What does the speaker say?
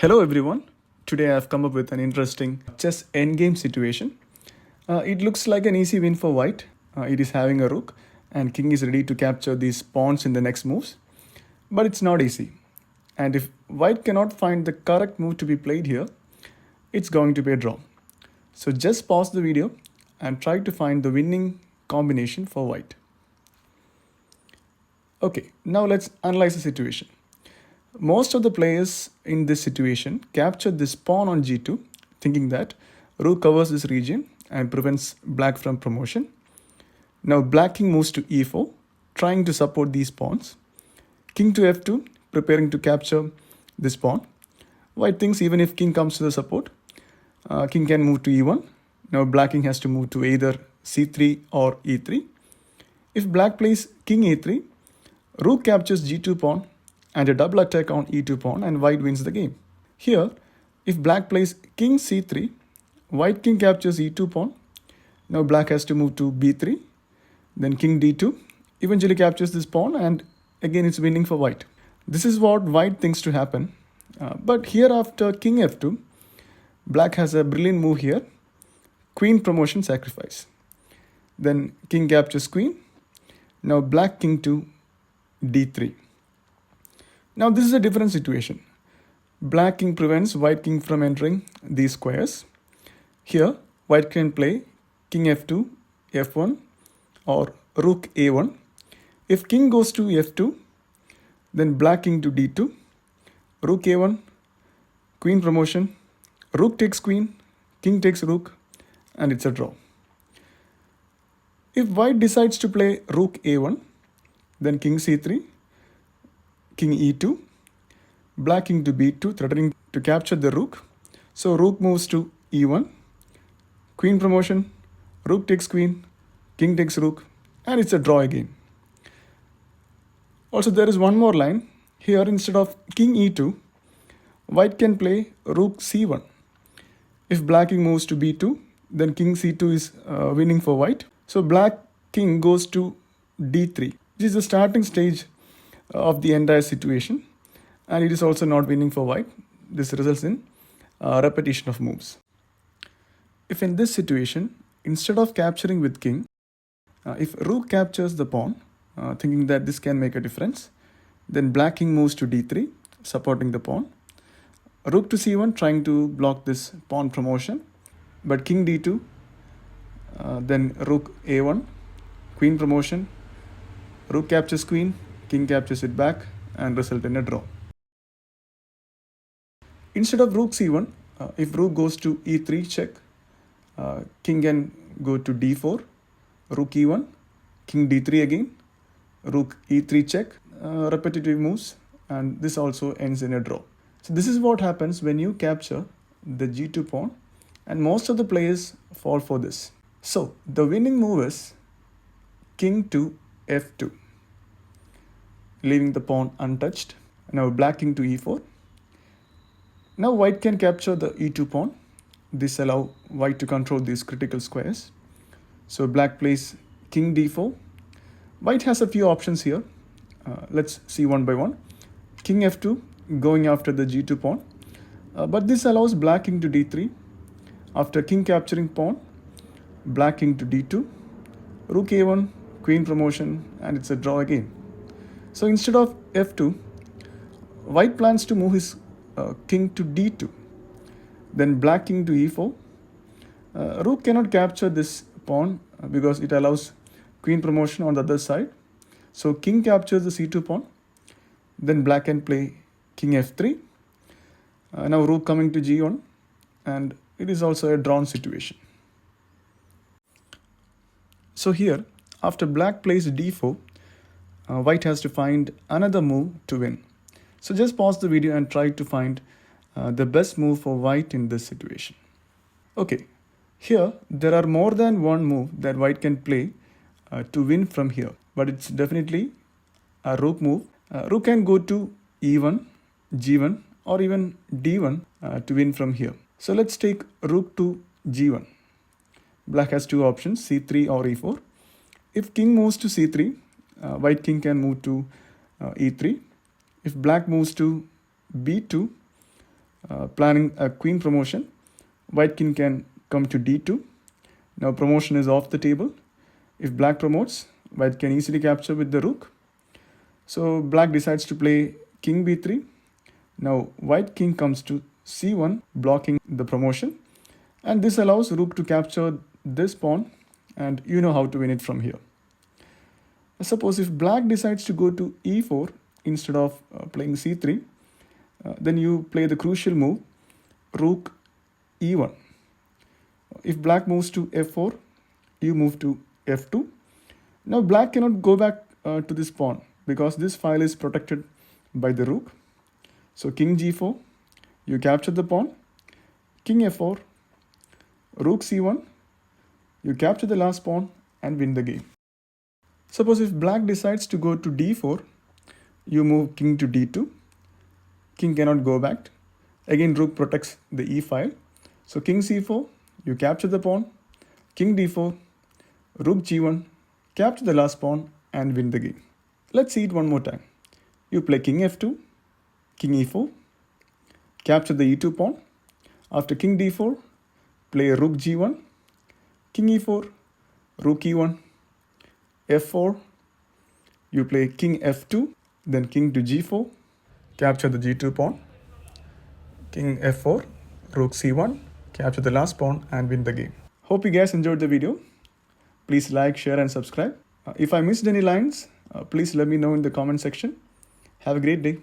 Hello everyone. Today I have come up with an interesting chess endgame situation. It looks like an easy win for white. It is having a rook and king is ready to capture these pawns in the next moves. But it's not easy. And if white cannot find the correct move to be played here, it's going to be a draw. So just pause the video and try to find the winning combination for white. Okay, now let's analyze the situation. Most of the players in this situation capture this pawn on g2, thinking that rook covers this region and prevents black from promotion. Now black king moves to e4, trying to support these pawns. King to f2, preparing to capture this pawn. White thinks even if king comes to the support, king can move to e1. Now black king has to move to either c3 or e3. If black plays king e3, rook captures g2 pawn and a double attack on e2 pawn, and white wins the game. Here, if black plays king c3, white king captures e2 pawn. Now black has to move to b3, then king d2, eventually captures this pawn, and again it's winning for white. This is what white thinks to happen. But here after king f2, black has a brilliant move here, queen promotion sacrifice. Then king captures queen. Now black king to d3. Now this is a different situation. Black king prevents white king from entering these squares. Here, white can play king f2, f1 or rook a1. If king goes to f2, then black king to d2, rook a1, queen promotion, rook takes queen, king takes rook, and it's a draw. If white decides to play rook a1, then king c3, king e2, black king to b2, threatening to capture the rook. So rook moves to e1, queen promotion, rook takes queen, king takes rook, and it's a draw again. Also, there is one more line. Here, instead of king e2, white can play rook c1. If black king moves to b2, then king c2 is winning for white. So black king goes to d3. This is the starting stage of the entire situation, and it is also not winning for white. This results in repetition of moves. If in this situation, instead of capturing with king, if rook captures the pawn, thinking that this can make a difference, then black king moves to d3, supporting the pawn. Rook to c1, trying to block this pawn promotion, but king d2, then rook a1, queen promotion, rook captures queen, king captures it back, and result in a draw. Instead of rook c1, if rook goes to e3 check, king can go to d4, rook e1, king d3 again, rook e3 check, repetitive moves, and this also ends in a draw. So this is what happens when you capture the g2 pawn, and most of the players fall for this. So the winning move is king to f2, leaving the pawn untouched. Now black king to e4. Now white can capture the e2 pawn. This allows white to control these critical squares. So black plays king d4. White has a few options here. Let's see one by one. King f2, going after the g2 pawn. But this allows black king to d3. After king capturing pawn, black king to d2, rook a1, queen promotion, and it's a draw again. So instead of f2, white plans to move his king to d2. Then black king to e4. Rook cannot capture this pawn because it allows queen promotion on the other side. So king captures the c2 pawn. Then black can play king f3. Now rook coming to g1, and it is also a drawn situation. So here, after black plays d4, white has to find another move to win. So just pause the video and try to find the best move for white in this situation. Okay, here there are more than one move that white can play to win from here, but it's definitely a rook move. Rook can go to e1, g1, or even d1 to win from here. So let's take rook to g1. Black has two options, c3 or e4. If king moves to c3, white king can move to e3. If black moves to b2, Planning a queen promotion, white king can come to d2. Now promotion is off the table. If black promotes, white can easily capture with the rook. So black decides to play king b3. Now white king comes to c1, blocking the promotion. And this allows rook to capture this pawn, and you know how to win it from here. Suppose if black decides to go to e4 instead of playing c3, then you play the crucial move, rook e1. If black moves to f4, you move to f2. Now black cannot go back to this pawn because this file is protected by the rook. So king g4, you capture the pawn, king f4, rook c1, you capture the last pawn and win the game. Suppose if black decides to go to d4, you move king to d2. King cannot go back. Again, rook protects the e file. So king c4, you capture the pawn, king d4, rook g1, capture the last pawn and win the game. Let's see it one more time. You play king f2, king e4, capture the e2 pawn. After king d4, play rook g1, king e4, rook e1, f4, you play king f2, then king to g4, capture the g2 pawn, king f4, rook c1, capture the last pawn and win the game. Hope you guys enjoyed the video. Please like, share and subscribe. If I missed any lines, please let me know in the comment section. Have a great day.